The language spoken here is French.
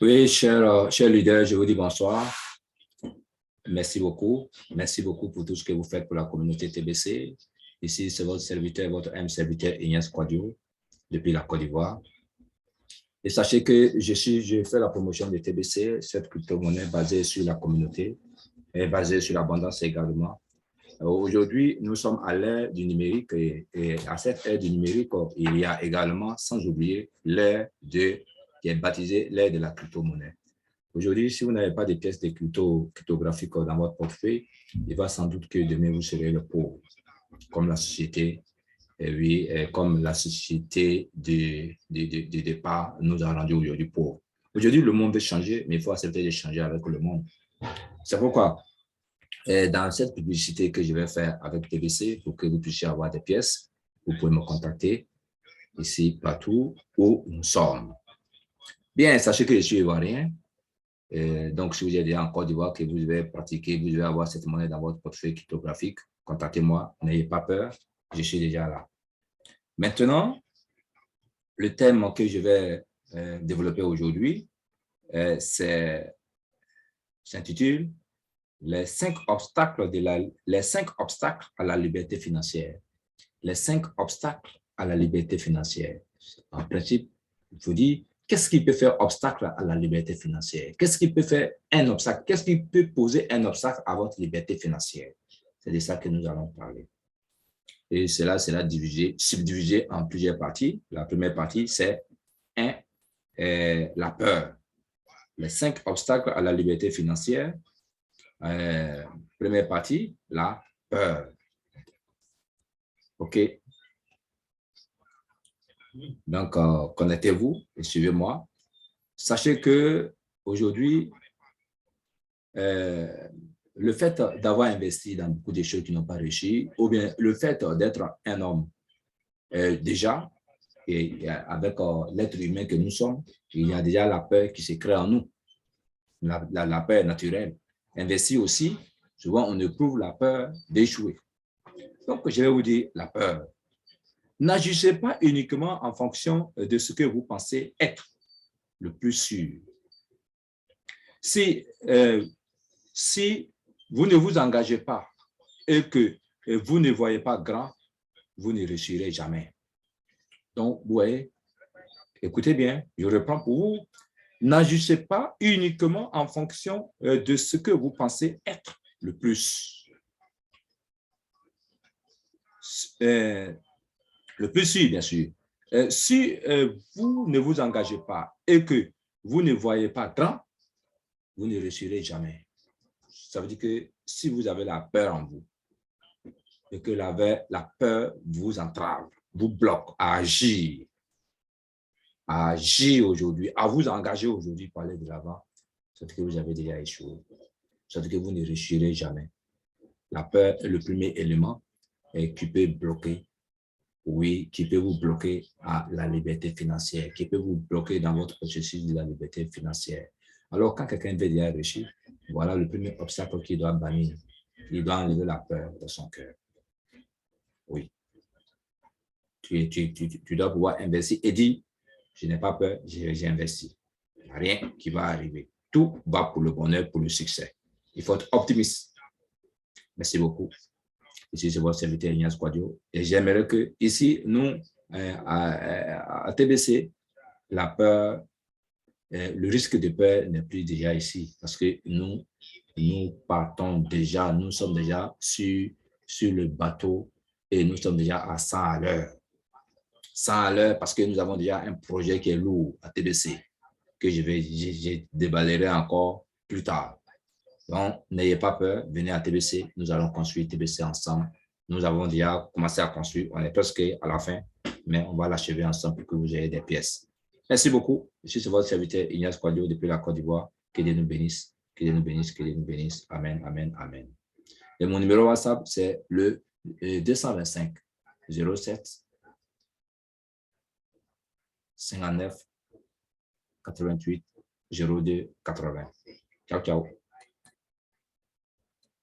Oui, cher leader, je vous dis bonsoir. Merci beaucoup. Merci beaucoup pour tout ce que vous faites pour la communauté TBC. Ici, c'est votre serviteur, votre serviteur Ignace Quadio, depuis la Côte d'Ivoire. Et sachez que je fais la promotion de TBC, cette crypto-monnaie basée sur la communauté et basée sur l'abondance également. Aujourd'hui, nous sommes à l'ère du numérique et à cette ère du numérique, il y a également, sans oublier, qui est baptisée l'ère de la crypto-monnaie. Aujourd'hui, si vous n'avez pas de pièces de cryptographiques dans votre portefeuille, il va sans doute que demain, vous serez le pauvre, comme la société, oui, comme la société de départ nous a rendu aujourd'hui pauvres. Aujourd'hui, le monde veut changer, mais il faut accepter de changer avec le monde. C'est pourquoi, dans cette publicité que je vais faire avec TBC, pour que vous puissiez avoir des pièces, vous pouvez me contacter ici, partout où nous sommes. Bien, sachez que je suis ivoirien. Donc, si vous êtes déjà en Côte d'Ivoire, que vous devez pratiquer, vous devez avoir cette monnaie dans votre portefeuille cryptographique, contactez-moi, n'ayez pas peur, je suis déjà là. Maintenant, le thème que je vais développer aujourd'hui s'intitule les 5 obstacles à la liberté financière. Les 5 obstacles à la liberté financière. En principe, il faut dire, qu'est-ce qui peut faire obstacle à la liberté financière? Qu'est-ce qui peut faire un obstacle? Qu'est-ce qui peut poser un obstacle à votre liberté financière? C'est de ça que nous allons parler. Et cela sera subdivisé en plusieurs parties. La première partie, c'est la peur. Les 5 obstacles à la liberté financière. Première partie, la peur. OK. Donc, connectez-vous et suivez-moi. Sachez que aujourd'hui, le fait d'avoir investi dans beaucoup de choses qui n'ont pas réussi, ou bien le fait d'être un homme, déjà, et avec l'être humain que nous sommes, il y a déjà la peur qui se crée en nous, la peur naturelle. Investir aussi, souvent on éprouve la peur d'échouer. Donc, je vais vous dire la peur. N'agissez pas uniquement en fonction de ce que vous pensez être le plus sûr. Si vous ne vous engagez pas et que vous ne voyez pas grand, vous ne réussirez jamais. Donc, vous voyez, écoutez bien, je reprends pour vous. N'agissez pas uniquement en fonction de ce que vous pensez être le plus. Le plus sûr, bien sûr. Si vous ne vous engagez pas et que vous ne voyez pas grand, vous ne réussirez jamais. Ça veut dire que si vous avez la peur en vous et que la peur vous entrave, vous bloque à agir aujourd'hui, à vous engager aujourd'hui pour aller de l'avant, ça veut dire que vous avez déjà échoué. Ça veut dire que vous ne réussirez jamais. La peur est le premier élément qui peut bloquer, oui, qui peut vous bloquer à la liberté financière, qui peut vous bloquer dans votre processus de la liberté financière. Alors, quand quelqu'un veut déjà réussir, voilà le premier obstacle qu'il doit bannir. Il doit enlever la peur de son cœur. Oui. Tu dois pouvoir investir et dire, je n'ai pas peur, j'ai investi. Il n'y a rien qui va arriver. Tout va pour le bonheur, pour le succès. Il faut être optimiste. Merci beaucoup. Ici, c'est votre serviteur Ignace Quadio. Et j'aimerais que, ici, nous, à TBC, la peur, le risque de peur n'est plus déjà ici. Parce que nous partons déjà, nous sommes déjà sur le bateau et nous sommes déjà à 100 à l'heure. 100 à l'heure parce que nous avons déjà un projet qui est lourd à TBC, que je déballerai encore plus tard. Donc, n'ayez pas peur, venez à TBC, nous allons construire TBC ensemble. Nous avons déjà commencé à construire, on est presque à la fin, mais on va l'achever ensemble pour que vous ayez des pièces. Merci beaucoup. Je suis votre serviteur Ignace Quadio depuis la Côte d'Ivoire. Que Dieu nous bénisse, que Dieu nous bénisse, que Dieu nous bénisse. Amen, amen, amen. Et mon numéro WhatsApp, c'est le 225 07 59 88 02 80. Ciao, ciao.